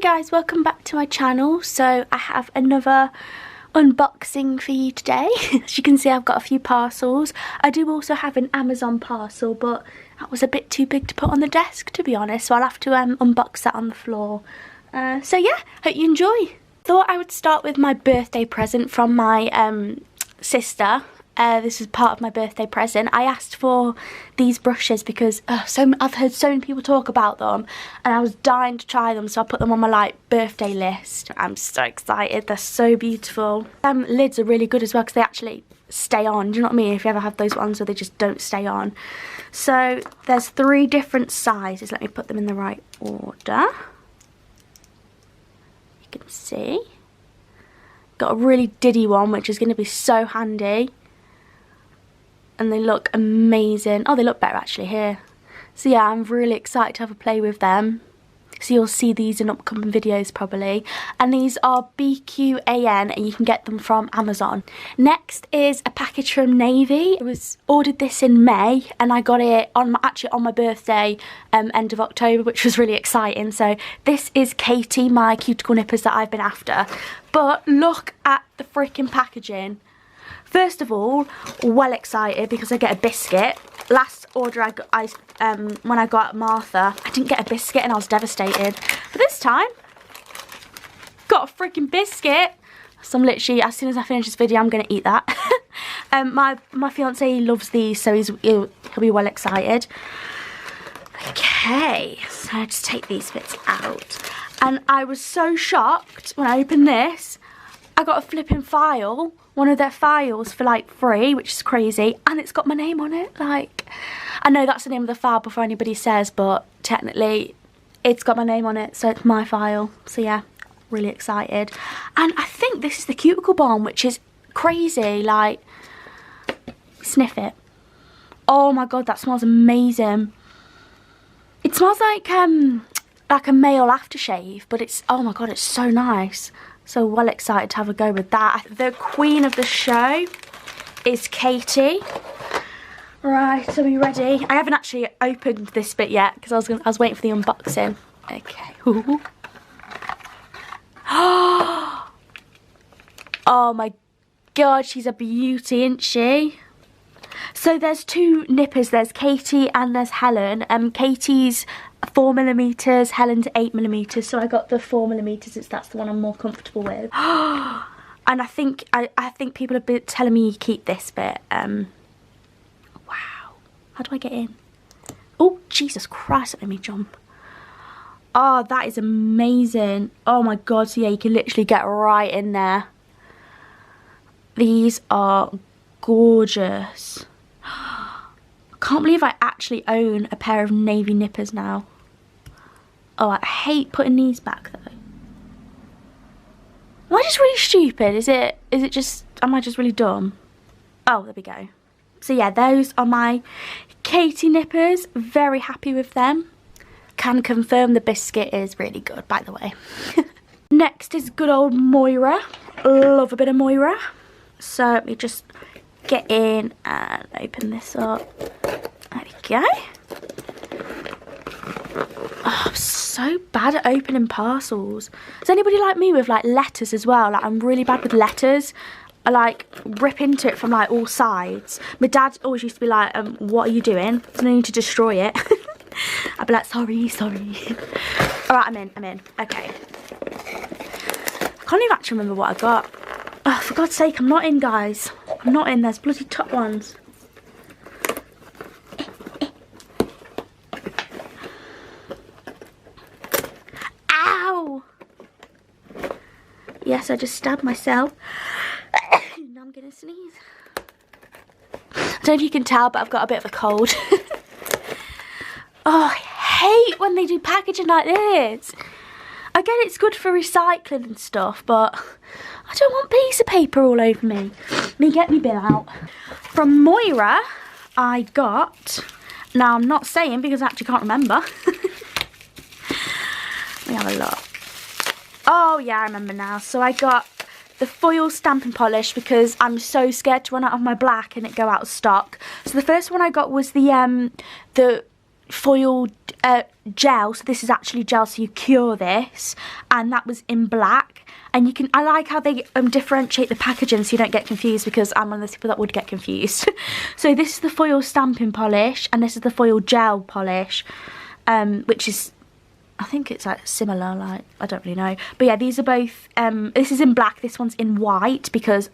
guys, welcome back to my channel. So I have another unboxing for you today. As you can see, I've got a few parcels. I do also have an Amazon parcel, but that was a bit too big to put on the desk, to be honest, so I'll have to unbox that on the floor. So yeah, hope you enjoy. Thought I would start with my birthday present from my sister. This is part of my birthday present. I asked for these brushes because I've heard so many people talk about them and I was dying to try them, so I put them on my birthday list. I'm so excited, they're so beautiful. Lids are really good as well because they actually stay on, do you know what I mean? If you ever have those ones where they just don't stay on. So there's 3 different sizes. Let me put them in the right order. You can see. Got a really diddy one which is going to be so handy. And they look amazing. Oh, they look better actually here. So yeah, I'm really excited to have a play with them. So you'll see these in upcoming videos probably. And these are BQAN and you can get them from Amazon. Next is a package from Navy. I ordered this in May and I got it actually on my birthday, end of October, which was really exciting. So this is Katie, my cuticle nippers that I've been after. But look at the freaking packaging. First of all, well excited because I get a biscuit. Last order when I got Martha, I didn't get a biscuit and I was devastated. But this time, got a freaking biscuit. So I'm literally, as soon as I finish this video, I'm going to eat that. My fiance loves these, so he'll be well excited. Okay, so I just take these bits out. And I was so shocked when I opened this. I got a flipping file, one of their files for free, which is crazy, and it's got my name on it. I know that's the name of the file before anybody says, but technically it's got my name on it, so it's my file. So yeah, really excited. And I think this is the cuticle balm, which is crazy. Sniff it. Oh my god, that smells amazing. It smells like a male aftershave, but it's, oh my god, it's so nice. So well excited to have a go with that. The queen of the show is Katie. Right, are we ready? I haven't actually opened this bit yet because I was waiting for the unboxing. Okay. Ooh. Oh my god, she's a beauty, isn't she? So there's 2 nippers. There's Katie and there's Helen. Katie's 4mm, Helen's 8mm. So I got the 4mm. That's the one I'm more comfortable with. And I think people have been telling me you keep this bit. Wow. How do I get in? Oh Jesus Christ! Let me jump. Oh, that is amazing. Oh my god. So yeah, you can literally get right in there. These are gorgeous. I can't believe I actually own a pair of Navy nippers now. Oh, I hate putting these back though. Am I just really stupid? Is it just, am I just really dumb? Oh, there we go. So yeah, those are my Katie nippers. Very happy with them. Can confirm the biscuit is really good, by the way. Next is good old Moira. Love a bit of Moira. So let me just get in and open this up. There we go. Oh, I'm so bad at opening parcels. Is anybody like me with letters as well? I'm really bad with letters. I rip into it from all sides. My dad always used to be like, what are you doing? There's no need to destroy it. I'd be like, sorry. Alright, I'm in. Okay. I can't even actually remember what I got. Oh, for God's sake, I'm not in, guys. I'm not in. There's bloody top ones. Ow! Yes, I just stabbed myself. Now I'm gonna sneeze. I don't know if you can tell, but I've got a bit of a cold. Oh, I hate when they do packaging like this. I get it's good for recycling and stuff, but I don't want piece of paper all over me. Let me get my bill out. From Moira, I got, now I'm not saying because I actually can't remember. Let me have a look. Oh yeah, I remember now. So I got the foil stamping polish because I'm so scared to run out of my black and it go out of stock. So the first one I got was the foil gel. So this is actually gel, so you cure this, and that was in black. And you can, I like how they differentiate the packaging so you don't get confused, because I'm one of those people that would get confused. So this is the foil stamping polish, and this is the foil gel polish, which is, I think it's like similar, like, I don't really know. But yeah, these are both, this is in black, this one's in white, because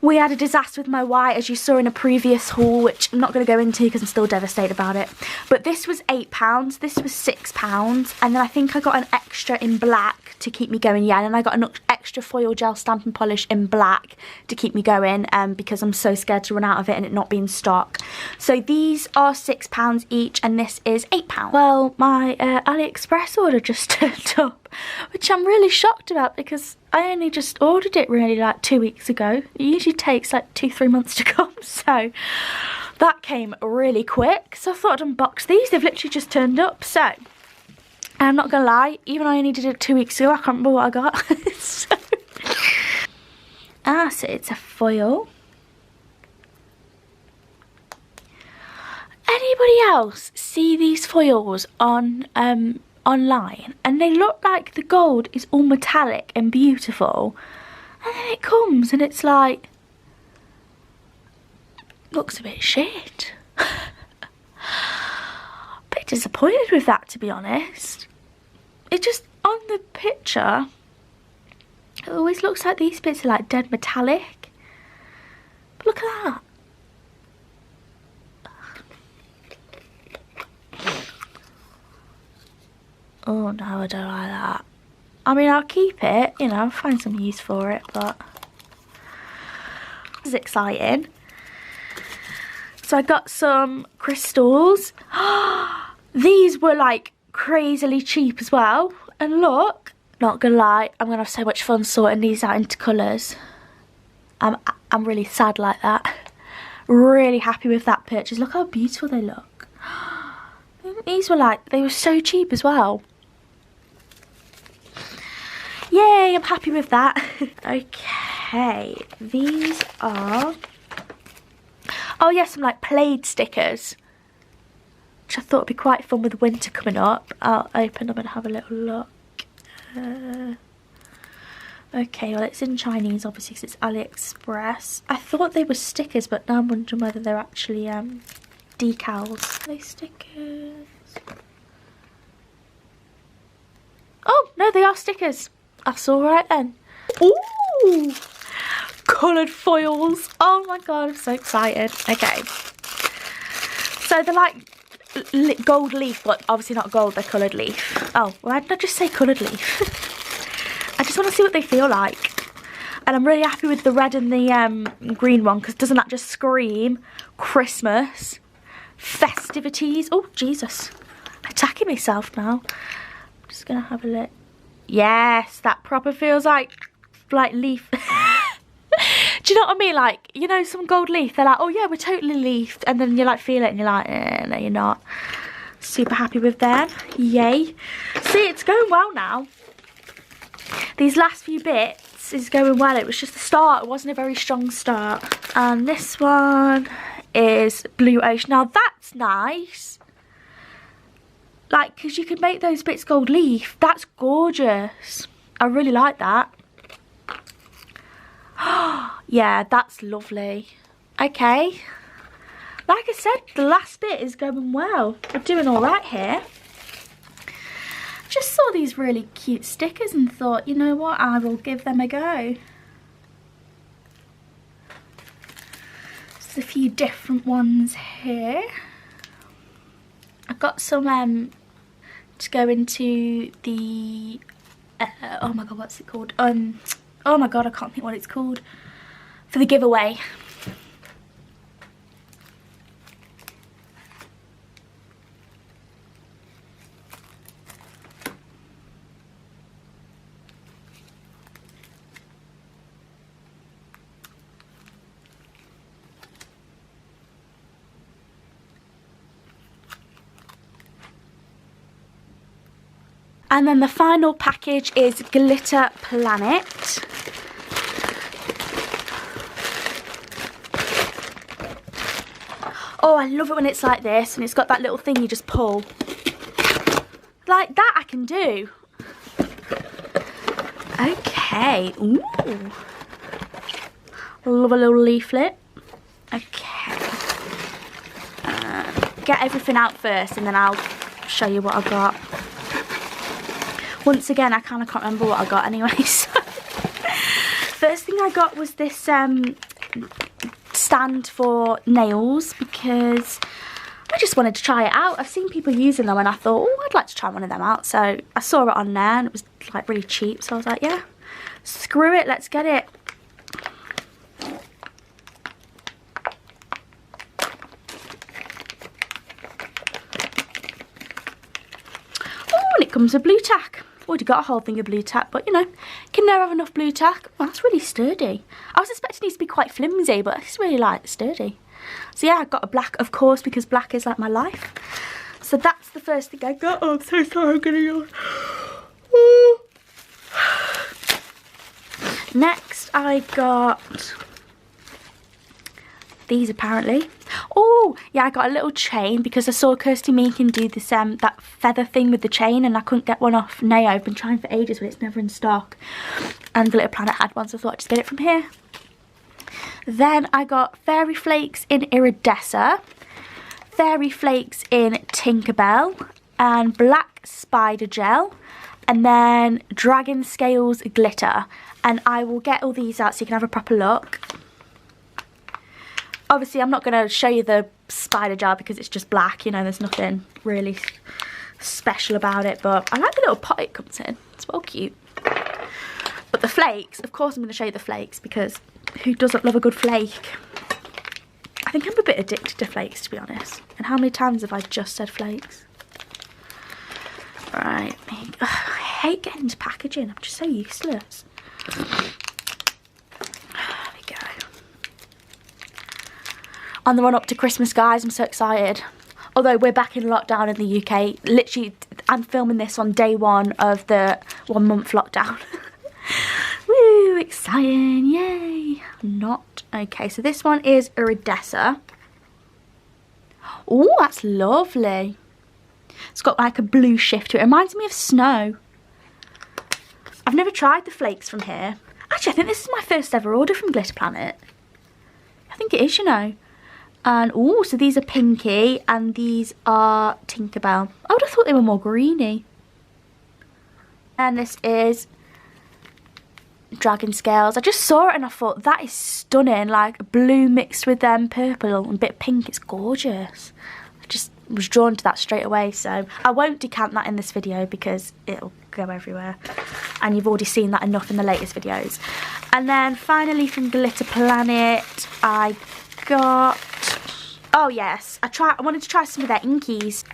we had a disaster with my white, as you saw in a previous haul, which I'm not going to go into because I'm still devastated about it. But this was £8, this was £6, and then I think I got an extra in black to keep me going, yeah, and then I got an extra foil gel stamping polish in black to keep me going, because I'm so scared to run out of it and it not be in stock. So these are £6 each, and this is £8. Well, my AliExpress order just turned up, which I'm really shocked about, because I only just ordered it really like 2 weeks ago. It usually takes like 2-3 months to come, so that came really quick. So I thought I'd unbox these. They've literally just turned up. So I'm not gonna lie, even though I only did it 2 weeks ago, I can't remember what I got. So it's a foil. Anybody else see these foils on online, and they look like the gold is all metallic and beautiful, and then it comes and it's like, looks a bit shit. A bit disappointed with that, to be honest. It just, on the picture, it always looks like these bits are like dead metallic, but look at that. Oh no, I don't like that. I mean, I'll keep it, you know, I'll find some use for it, but this is exciting. So I got some crystals. These were like crazily cheap as well. And look, not gonna lie, I'm gonna have so much fun sorting these out into colours. I'm really sad like that. Really happy with that purchase. Look how beautiful they look. These were like, they were so cheap as well. Yay, I'm happy with that. Okay, these are, oh yes, some like plaid stickers, which I thought would be quite fun with winter coming up. I'll open them and have a little look. Okay, well it's in Chinese obviously because it's AliExpress. I thought they were stickers, but now I'm wondering whether they're actually decals. Are they stickers? Oh no, they are stickers. That's all right then. Ooh, coloured foils. Oh my god, I'm so excited. Okay, so they're like gold leaf, but obviously not gold, they're coloured leaf. Oh, why did I just say coloured leaf? I just want to see what they feel like. And I'm really happy with the red and the green one, because doesn't that just scream Christmas, festivities? Oh, Jesus. I'm attacking myself now. I'm just going to have a look. Yes, that proper feels like leaf. Do you know what I mean? Like, you know, some gold leaf, they're like, oh yeah, we're totally leafed. And then you like feel it and you're like, no, you're not. Super happy with them. Yay. See, it's going well now. These last few bits is going well. It was just the start. It wasn't a very strong start. And this one is Blue Ocean. Now that's nice. Like, because you could make those bits gold leaf. That's gorgeous. I really like that. Yeah, that's lovely. Okay. Like I said, the last bit is going well. We're doing all right here. Just saw these really cute stickers and thought, you know what, I will give them a go. There's a few different ones here. I've got some to go into the oh my god, what's it called? Oh my god, I can't think what it's called. For the giveaway. And then the final package is Glitter Planet. Oh, I love it when it's like this and it's got that little thing you just pull. Like that I can do. Okay. Ooh. Love a little leaflet. Okay. Get everything out first and then I'll show you what I got. Once again, I kind of can't remember what I got anyway. So. First thing I got was this stand for nails because I just wanted to try it out. I've seen people using them and I thought, oh, I'd like to try one of them out. So I saw it on there and it was like really cheap. So I was like, yeah, screw it, let's get it. Oh, and it comes with blue tack. Already got a whole thing of blue tack, but you know, can never have enough blue tack. Well, that's really sturdy. I was expecting these to be quite flimsy, but it's really like sturdy. So yeah, I got a black, of course, because black is like my life. So that's the first thing I got. Oh, I'm so sorry, I'm gonna yawn. Next, I got these apparently. Oh, yeah, I got a little chain because I saw Kirsty Meakin do this that feather thing with the chain and I couldn't get one off Neo. I've been trying for ages but it's never in stock. And Glitter Planet had one, so I thought I'd just get it from here. Then I got Fairy Flakes in Iridescent, Fairy Flakes in Tinkerbell, and Black Spider Gel, and then Dragon Scales Glitter. And I will get all these out so you can have a proper look. Obviously, I'm not going to show you the spider gel because it's just black, you know, there's nothing really special about it. But I like the little pot it comes in. It's well cute. But the flakes, of course I'm going to show you the flakes because who doesn't love a good flake? I think I'm a bit addicted to flakes, to be honest. And how many times have I just said flakes? Right. I hate getting into packaging. I'm just so useless. There we go. On the run up to Christmas, guys, I'm so excited. Although we're back in lockdown in the UK. Literally, I'm filming this on day 1 of the 1 month lockdown. Woo, exciting, yay. Not, okay, so this one is Iridescent. Oh, that's lovely. It's got like a blue shift to it. It reminds me of snow. I've never tried the flakes from here. Actually, I think this is my first ever order from Glitter Planet. I think it is, you know. And, oh, so these are pinky and these are Tinkerbell. I would have thought they were more greeny. And this is Dragon Scales. I just saw it and I thought, that is stunning. Like, blue mixed with purple and a bit pink. It's gorgeous. I just was drawn to that straight away. So I won't decant that in this video because it'll go everywhere. And you've already seen that enough in the latest videos. And then finally from Glitter Planet, I got... Oh yes, I wanted to try some of their inkies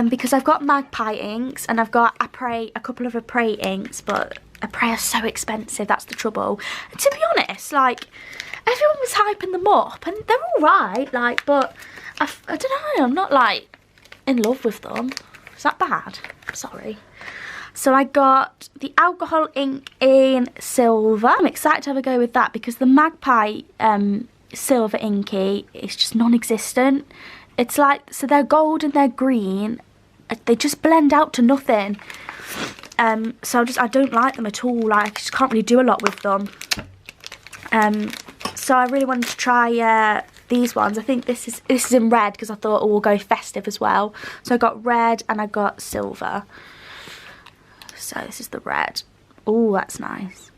because I've got Magpie inks and I've got a couple of Apres inks, but Apres are so expensive, that's the trouble. And to be honest, like, everyone was hyping them up and they're alright, like, but I don't know, I'm not like in love with them. Is that bad? Sorry. So I got the alcohol ink in silver. I'm excited to have a go with that because the Magpie silver inky is just non-existent. It's like, so they're gold and they're green, they just blend out to nothing. So I don't like them at all. Like, I just can't really do a lot with them. So I really wanted to try these ones. I think this is in red because I thought, oh, we'll go festive as well. So I got red and I got silver. So this is the red. Oh, that's nice.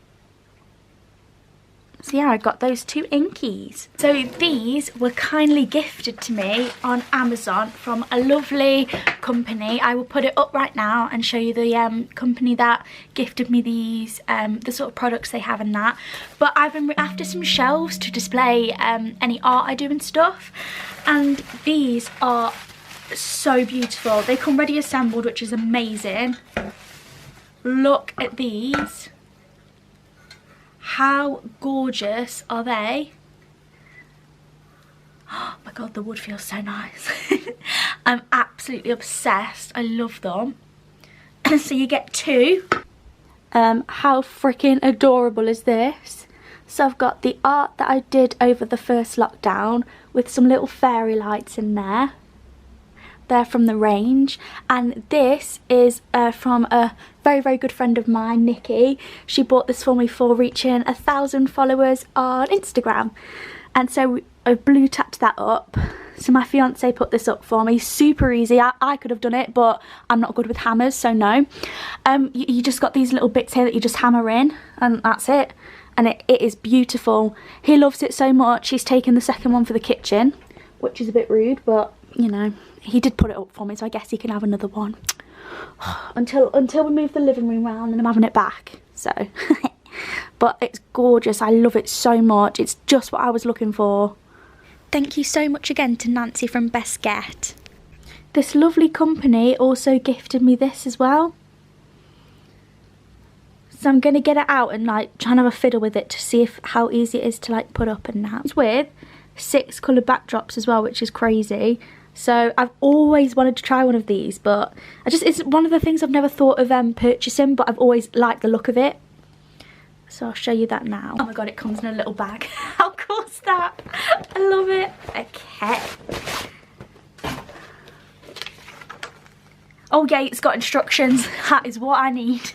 So yeah, I got those 2 inkies. So these were kindly gifted to me on Amazon from a lovely company. I will put it up right now and show you the company that gifted me these, the sort of products they have and that. But I've been after some shelves to display any art I do and stuff. And these are so beautiful. They come ready assembled, which is amazing. Look at these. How gorgeous are they? Oh my god, the wood feels so nice. I'm absolutely obsessed. I love them. So you get 2. How freaking adorable is this? So I've got the art that I did over the first lockdown with some little fairy lights in there. They're from the range, and this is from a very, very good friend of mine, Nikki. She bought this for me for reaching 1,000 followers on Instagram, and so I blue tapped that up. So my fiance put this up for me. Super easy. I could have done it, but I'm not good with hammers, so no. You just got these little bits here that you just hammer in, and that's it. And it is beautiful. He loves it so much, he's taken the second one for the kitchen, which is a bit rude, but you know, he did put it up for me, so I guess he can have another one. until we move the living room round and I'm having it back, so. But it's gorgeous, I love it so much. It's just what I was looking for. Thank you so much again to Nancy from Best Get. This lovely company also gifted me this as well. So I'm going to get it out and like try and have a fiddle with it to see how easy it is to like put up and that. It's with 6 coloured backdrops as well, which is crazy. So I've always wanted to try one of these, but it's one of the things I've never thought of purchasing, but I've always liked the look of it. So I'll show you that now. Oh my god, it comes in a little bag. How cool is that? I love it. Okay. Oh yeah, it's got instructions. That is what I need.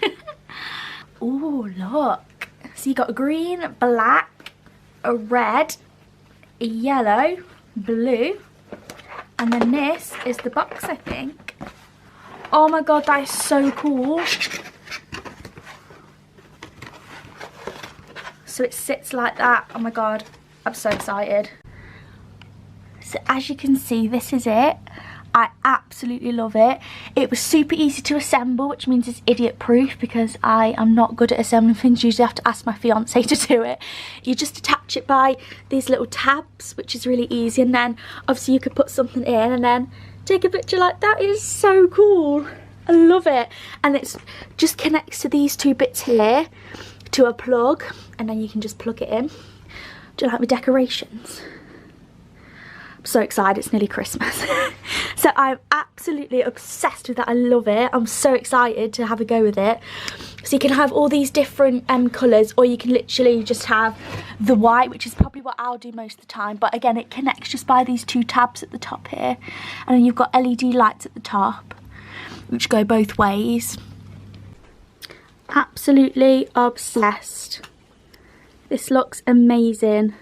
Oh, look. So you got a green, black, a red, a yellow, blue, and then this is the box, I think. Oh my god, that is so cool. So it sits like that. Oh my god, I'm so excited. So as you can see, this is it. I absolutely love it. It was super easy to assemble, which means it's idiot proof because I am not good at assembling things. Usually I have to ask my fiance to do it. You just attach it by these little tabs, which is really easy, and then obviously you could put something in and then take a picture like that. It is so cool. I love it. And it just connects to these 2 bits here to a plug, and then you can just plug it in. Do you like my decorations? I'm so excited, it's nearly Christmas. So I'm absolutely obsessed with that. I love it. I'm so excited to have a go with it. So you can have all these different colours, or you can literally just have the white, which is probably what I'll do most of the time. But again, it connects just by these 2 tabs at the top here. And then you've got LED lights at the top, which go both ways. Absolutely obsessed. This looks amazing.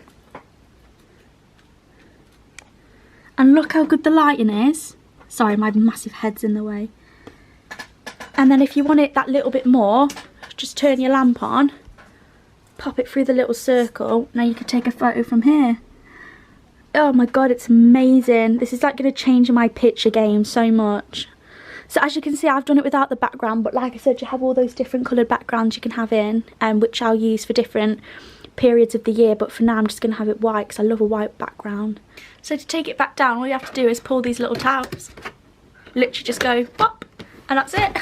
And look how good the lighting is. Sorry, my massive head's in the way. And then if you want it that little bit more, just turn your lamp on, pop it through the little circle. Now you can take a photo from here. Oh my god, it's amazing. This is like going to change my picture game so much. So as you can see, I've done it without the background, but like I said, you have all those different coloured backgrounds you can have in, which I'll use for different periods of the year, but for now I'm just going to have it white because I love a white background. So to take it back down, all you have to do is pull these little tabs. Literally just go pop, and that's it.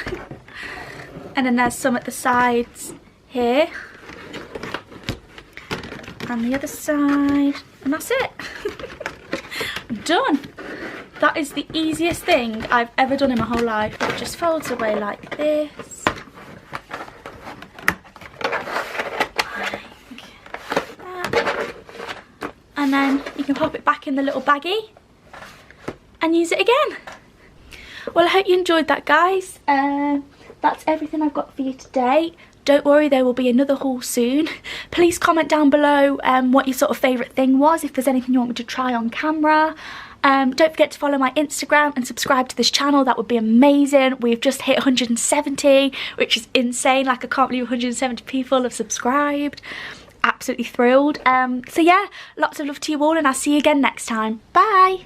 And then there's some at the sides here. And the other side, and that's it. Done. That is the easiest thing I've ever done in my whole life. It just folds away like this. And then you can pop it back in the little baggie and use it again. Well, I hope you enjoyed that, guys. That's everything I've got for you today. Don't worry, there will be another haul soon. Please comment down below what your sort of favourite thing was, if there's anything you want me to try on camera. Don't forget to follow my Instagram and subscribe to this channel. That would be amazing. We've just hit 170, which is insane. Like, I can't believe 170 people have subscribed. Absolutely thrilled. So yeah, lots of love to you all, and I'll see you again next time. Bye.